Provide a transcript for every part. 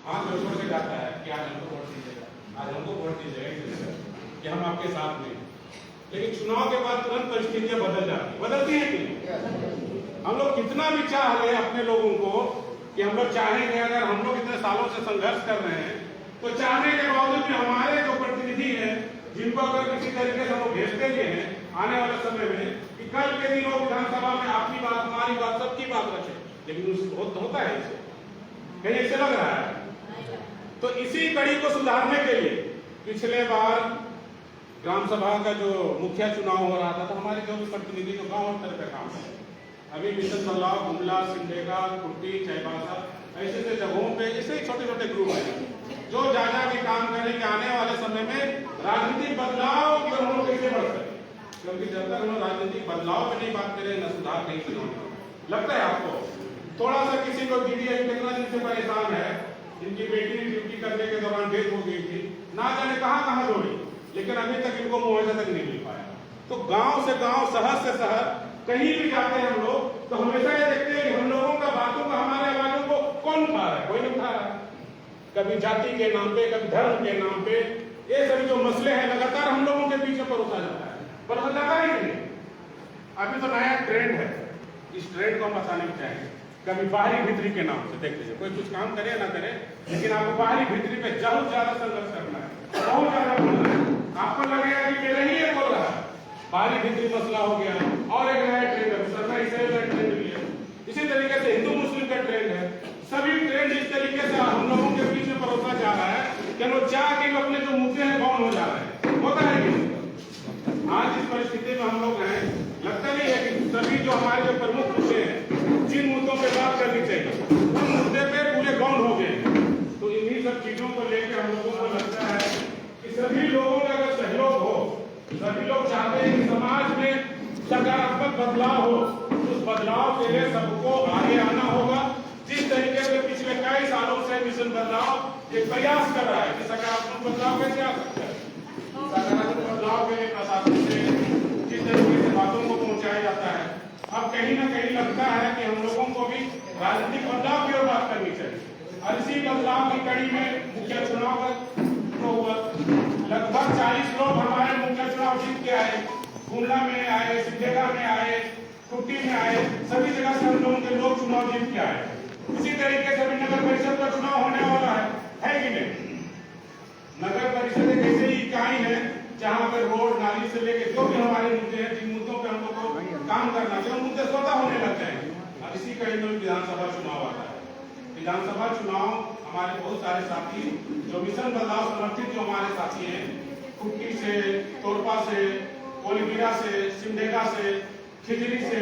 हाथ जोड़ के जाता है कि आज हमको वोट दीजिएगा, आज हमको वोट दीजिएगा, कि हम आपके साथ में। लेकिन चुनाव के बाद तुरंत परिस्थितियां बदल जाती, बदलती है कि नहीं? हम लोग कितना भी चाह रहे हैं अपने लोगों को कि हम लोग चाहेंगे, अगर हम लोग इतने सालों से संघर्ष कर रहे हैं तो चाहने के बावजूद भी हमारे जो प्रतिनिधि हैं, जिनको अगर किसी तरीके से हम लोग भेजते भी हैं आने वाले समय में कि कल के दिन वो विधानसभा में आपकी बात, हमारी बात, सबकी बात रखे, लेकिन होता है इसे कहीं ऐसे लग रहा है। तो इसी कड़ी को सुधारने के लिए पिछले बार ग्राम सभा का जो मुखिया चुनाव हो रहा था तो हमारे जो भी प्रतिनिधि जो गांव स्तर पे काम है, अभी मिशन बदलाव, गुमला, सिमडेगा, कुट्टी, चाईबासा, ऐसे जगहों पे ऐसे छोटे छोटे ग्रुप हैं जो ज्यादा के काम करेंगे आने वाले समय में राजनीतिक बदलाव की हम लोग कैसे बढ़ सके, क्योंकि जब तक हम लोग राजनीतिक बदलाव पे नहीं बात करें न सुधार नहीं करेंगे। लगता है आपको थोड़ा सा किसी को दीदी अभी कितना दिन से परेशान है, जिनकी बेटी ने ड्यूटी करने के दौरान डेथ हो गई थी, ना जाने कहां दौड़ी, लेकिन अभी तक इनको मुआवजा तक नहीं मिल पाया। तो गांव से गांव, शहर से शहर कहीं भी जाते हैं हम लोग तो हमेशा ये देखते हैं कि हम लोगों का बातों का, हमारे आवाजों को कौन उठा रहा है? कोई नहीं उठा रहा है। कभी जाति के नाम पे, कभी धर्म के नाम पे, ये सभी जो मसले हैं लगातार हम लोगों के बीच में परोसा जाता है, पर लगा ही नहीं। अभी तो नया ट्रेंड है, इस ट्रेंड को हम बचाने चाहेंगे। कभी बाहरी भीतरी के नाम से देख लीजिए, कोई कुछ काम करे ना करे, लेकिन आपको बाहरी भीतरी पे बहुत ज्यादा संघर्ष करना है, बहुत ज्यादा बोलना है। आपको लगेगा कि मेरे ही ये बोल रहा है, बाहरी भीतरी मसला हो गया और एक नया ट्रेंड है, सरकारी सेवा का ट्रेंड भी है। इसी तरीके से हिंदू मुस्लिम का ट्रेंड है। सभी ट्रेंड इस तरीके से हम लोगों के बीच में परोसा जा रहा है कि लोग चाह के अपने जो मुद्दे हैं कौन हो जा रहे हैं, होता है कि आज इस परिस्थिति में हम लोग हैं। लगता नहीं है कि सभी जो हमारे जो प्रमुख मुद्दे हैं, जिन मुद्दों पे बात करनी चाहिए, उन मुद्दे पे पूरे गौन हो गए। तो इन्हीं सब चीजों को लेकर हम लोगों को लगता है कि सभी लोगों का अगर सहयोग हो, सभी लोग चाहते हैं कि समाज में सकारात्मक बदलाव हो, उस बदलाव के लिए सबको आगे आना होगा। जिस तरीके से पिछले कई सालों से मिशन बदलाव एक प्रयास कर रहा है कि सकारात्मक बदलाव कैसे आ सकता है, सकारात्मक बदलाव के लिए प्रशासन से जिस तरीके से बातों को पहुंचाया जाता है, अब कहीं ना कहीं लगता है कि हम लोगों को भी राजनीतिक बदलाव की ओर बात करनी चाहिए। और इसी बदलाव की कड़ी में मुखिया चुनाव तो हुआ, लगभग 40 लोग हमारे मुखिया चुनाव जीत के आए, गुमला में आए, सिमडेगा में आए, कुट्टी में आए, सभी जगह से हम लोगों के लोग चुनाव जीत के आए। इसी तरीके से अभी नगर परिषद का चुनाव होने वाला है कि नहीं? नगर परिषद एक ऐसी इकाई है जहां पर रोड नाली से लेकर जो भी हमारे मुद्दे हैं, जिन मुद्दों पर हम लोग को काम करना चाहिए, मुद्दे स्वतः होने लग जाएंगे। और इसी कड़ी में विधानसभा चुनाव आता है। विधानसभा चुनाव हमारे बहुत सारे साथी जो मिशन बदलाव समर्थित जो हमारे साथी हैं, कुट्टी से, तोरपा से, कोलीबिरा से, सिमडेगा से, खिजरी से,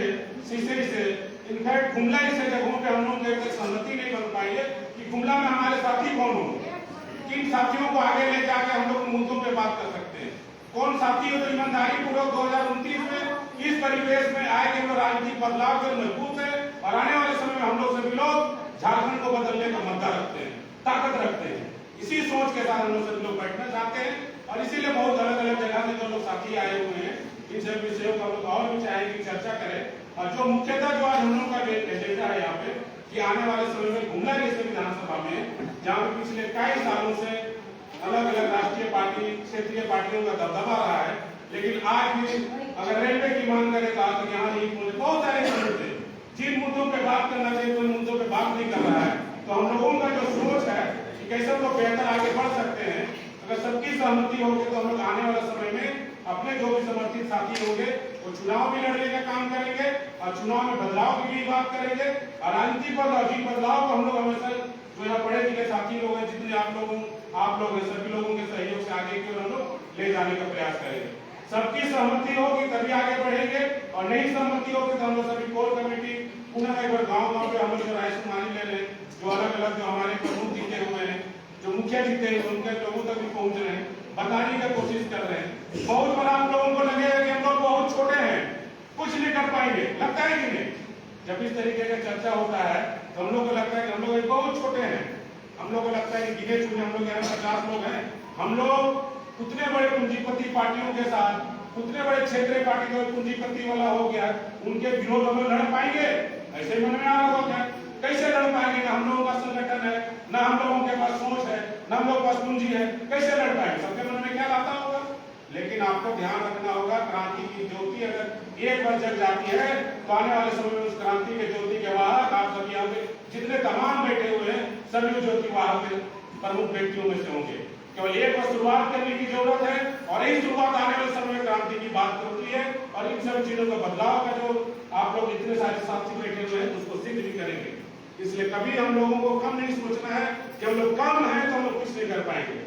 सीसरी से, इनफैक्ट गुमला से जगहों पे हम लोग एक सहमति नहीं बन पाई है कि गुमला में हमारे साथी कौन हो, किन साथियों को आगे ले जाकर हम लोग मुद्दों पे बात कर सकते हैं, कौन साथी हो तो ईमानदारी पूर्वक 2029 में इस परिवेश में आएंगे तो राजनीतिक बदलाव के मजबूत है। और आने वाले समय में हम लोग सभी लोग झारखंड को बदलने का मद्दा रखते हैं, ताकत रखते हैं। इसी सोच के साथ हम लोग सभी लोग बैठना चाहते हैं और इसीलिए बहुत अलग अलग जगह से जो लोग साथी आए हुए हैं, इन सब विषयों पर लोग और भी चाहेंगे कि चर्चा करें। और जो मुख्यतः जो आज हम लोग का एजेंडा है यहाँ पे कि आने वाले समय में गुमला जैसे विधानसभा में जहाँ पे पिछले कई सालों से अलग अलग राष्ट्रीय पार्टी, क्षेत्रीय पार्टियों का दबदबा रहा है, लेकिन आज भी अगर रेलवे की मांग करेगा तो यहाँ बहुत सारे मुद्दे जिन मुद्दों पे बात करना चाहिए उन मुद्दों पे बात नहीं कर रहा है। तो हम लोगों का जो सोच है कि कैसे लोग बेहतर आगे बढ़ सकते हैं, अगर सबकी सहमति होगी तो हम लोग आने वाले समय में अपने जो भी समर्थित साथी होंगे वो चुनाव भी लड़ने का काम करेंगे और चुनाव में बदलाव की भी बात करेंगे। और राजनीतिक बदलाव को हम लोग हमेशा जो यहाँ पढ़े लिखे साथी लोग हैं, जितने आप लोग हैं, सभी लोगों के सहयोग से आगे की ओर हम लोग ले जाने का प्रयास करेंगे। सबकी सहमति होगी तभी आगे बढ़ेंगे और नहीं सहमति होगी तो हम लोग सभी कोर कमेटी पुनः एक बार गाँव पे हम लोग जो राय शुमारी ले रहे हैं, जो अलग अलग जो हमारे प्रमुख जीते हुए हैं, जो मुखिया जीते हैं, उनके लोगों तक भी पहुंच रहे हैं, बताने की कोशिश कर रहे हैं। बहुत बड़ा हम लोगों को लगेगा कि हम लोग बहुत छोटे हैं, कुछ नहीं कर पाएंगे, लगता है कि नहीं? जब इस तरीके का चर्चा होता है तो हम लोग को लगता है कि हम लोग बहुत छोटे हैं। हम लोग को लगता है कि गिने चुने हम लोग यहाँ 50 लोग हैं, हम लोग उतने बड़े पूंजीपति पार्टियों के साथ, उतने बड़े क्षेत्रीय पार्टी जो पूंजीपति वाला हो गया, उनके विरोध हम लोग लड़ पाएंगे? ऐसे मन में आ रहा होता है। कैसे लड़ पाएंगे? ना हम लोगों का संगठन है, ना हम लोगों के पास सोच है, ना हम लोगों के पास पूंजी है, कैसे लड़ पाएंगे? सबके मन में क्या आता होगा? लेकिन आपको ध्यान रखना होगा, क्रांति की ज्योति अगर एक बार जग जाती है तो आने वाले समय में उस क्रांति के ज्योति के वाहक आप सभी यहाँ पे जितने तमाम बैठे हुए हैं सभी ज्योति वाहक के प्रमुख व्यक्तियों में से होंगे। केवल एक बार शुरुआत करने की जरूरत है और यही शुरुआत आने वाले समय में क्रांति की बात करती है और इन सभी चीजों का बदलाव का जो आप लोग इतने सारे साथी बैठे हुए हैं उसको सिद्ध भी करेंगे। इसलिए कभी हम लोगों को कम नहीं सोचना है कि हम लोग कम हैं तो हम लोग कुछ नहीं कर पाएंगे।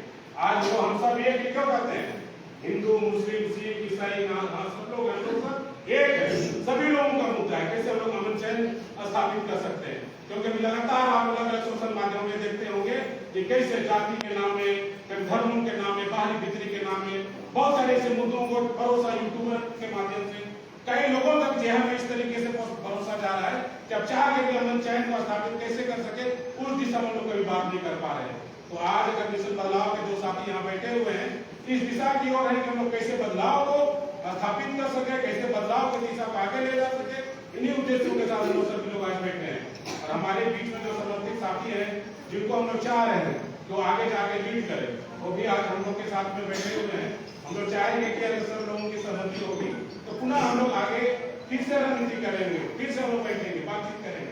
आज जो हम सब एक ही क्यों करते हैं, हिंदू मुस्लिम सिख ईसाई सब लोग हम लोग सब एक है। सभी लोगों का मुद्दा है कैसे हम लोग अमन चैन स्थापित कर सकते हैं, क्योंकि लगातार आप अलग अलग सोशल माध्यम में देखते होंगे कि कैसे जाति के नाम में, धर्म के नाम में, बाहरी भीतरी के नाम में बहुत सारे ऐसे मुद्दों को भरोसा यूट्यूबर के माध्यम से कई लोगों तक जेहन में इस तरीके से भरोसा जा रहा है कि अब चाह के भी अमन चैन को स्थापित कैसे कर सके उस दिशा में लोग कभी बात नहीं कर पा रहे हैं। तो आज अगर मिशन बदलाव के जो साथी यहाँ बैठे हुए हैं इस दिशा की ओर है कि हम लोग कैसे बदलाव को स्थापित कर सके, कैसे बदलाव की दिशा को आगे ले जा सके, इन्हीं उद्देश्यों के साथ हम लोग सभी लोग आज बैठे हैं। और हमारे बीच में जो समर्थित साथी हैं जिनको हम लोग चाह रहे हैं जो आगे जाके लीड करें वो भी आज हम लोग के साथ में बैठे हुए हैं। हम लोग चाहेंगे कि अगर सब लोगों की सहमति होगी तो पुनः हम लोग आगे फिर से रणनीति करेंगे, फिर से हम लोग बैठेंगे, बातचीत करेंगे।